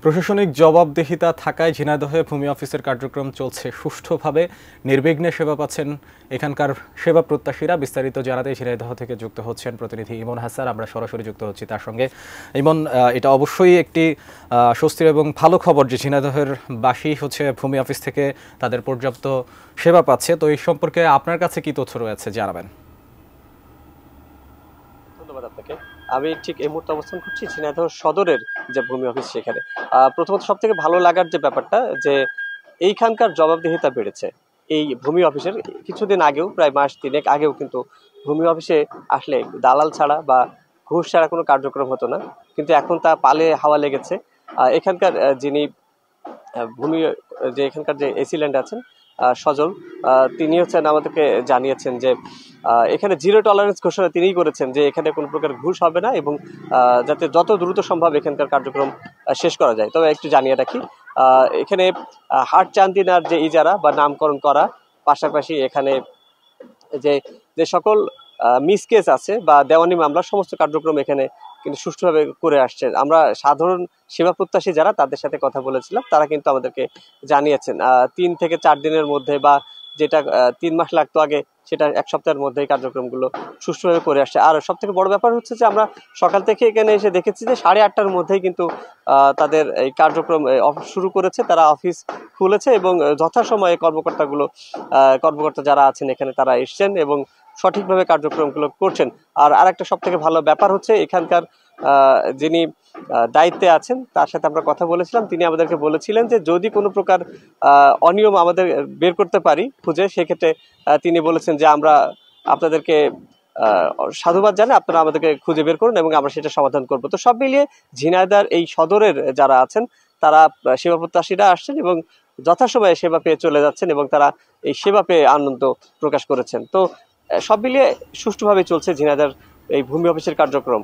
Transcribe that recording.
প্রশাসনিক জবাবদিহিতা থাকায় ঝিনাইদহে ভূমি অফিসের কার্যক্রম চলছে সুষ্ঠুভাবে, নির্বিঘ্নে সেবা পাচ্ছেন এখানকার সেবা প্রত্যাশীরা। বিস্তারিত জানাতে ঝিনাইদহ থেকে যুক্ত হচ্ছেন প্রতিনিধি ইমন হাসান। আমরা সরাসরি যুক্ত হচ্ছি তার সঙ্গে। ইমন, এটা অবশ্যই একটি স্বস্তির এবং ভালো খবর যে ঝিনাইদহের বাসী ভূমি অফিস থেকে তাদের পর্যাপ্ত সেবা পাচ্ছে। তো এই সম্পর্কে আপনার কাছে কি তথ্য রয়েছে জানাবেন। ধন্যবাদ আপনাকে। আমি ঠিক এই মুহূর্তে অবস্থান করছি ঝিনাইদহ সদরের যে ভূমি অফিস সেখানে। প্রথমত সব থেকে ভালো লাগার যে ব্যাপারটা, যে এইখানকার জবাবদিহিতা বেড়েছে। এই ভূমি অফিসের কিছুদিন আগেও, প্রায় মাস 3 আগেও কিন্তু ভূমি অফিসে আসলে দালাল ছাড়া বা ঘুষ ছাড়া কোনো কার্যক্রম হতো না, কিন্তু এখন তা পালে হাওয়া লেগেছে। এখানকার যিনি ভূমি যে এখানকার যে এসি ল্যান্ড আছেন সজল, তিনি আমাদেরকে জানিয়েছেন যে এখানে জিরো টলারেন্স ঘোষণা তিনিই করেছেন, যে এখানে কোনো প্রকার ঘুষ হবে না এবং যাতে যত দ্রুত সম্ভব এখানকার কার্যক্রম শেষ করা যায়। তবে একটু জানিয়ে রাখি, এখানে হাট চান্দিনার যে ইজারা বা নামকরণ করা, পাশাপাশি এখানে যে যে সকল মিস কেস আছে বা দেওয়ানি মামলা, সমস্ত কার্যক্রম এখানে কিন্তু সুষ্ঠুভাবে করে আসছে। আমরা সাধারণ সেবা প্রত্যাশী যারা, তাদের সাথে কথা বলেছিলাম, তারা কিন্তু আমাদেরকে জানিয়েছেন 3 থেকে 4 দিনের মধ্যে, বা যেটা 3 মাস লাগতো আগে, সেটা 1 সপ্তাহের মধ্যেই কার্যক্রমগুলো সুষ্ঠুভাবে করে আসছে। আর সব থেকে বড় ব্যাপার হচ্ছে যে আমরা সকাল থেকে এখানে এসে দেখেছি যে 8:30টার মধ্যেই কিন্তু তাদের এই কার্যক্রম শুরু করেছে, তারা অফিস খুলেছে এবং যথাসময়ে কর্মকর্তা যারা আছেন এখানে তারা এসছেন এবং সঠিকভাবে কার্যক্রমগুলো করছেন। আর আরেকটা সব থেকে ভালো ব্যাপার হচ্ছে, এখানকার যিনি দায়িত্বে আছেন তার সাথে আমরা কথা বলেছিলাম, তিনি আমাদেরকে বলেছিলেন যে যদি কোনো প্রকার অনিয়ম আমাদের বের করতে পারি খুঁজে, সেক্ষেত্রে তিনি বলেছেন যে আমরা আপনাদেরকে সাধুবাদ জানাই, আপনারা আমাদেরকে খুঁজে বের করুন এবং আমরা সেটা সমাধান করব। তো সব মিলিয়ে ঝিনাইদহের এই সদরের যারা আছেন, তারা সেবা প্রত্যাশীরা আসছেন এবং যথাসময়ে সেবা পেয়ে চলে যাচ্ছেন এবং তারা এই সেবা পেয়ে আনন্দ প্রকাশ করেছেন। তো সব মিলিয়ে সুষ্ঠুভাবে চলছে ঝিনাইদহের এই ভূমি অফিসের কার্যক্রম।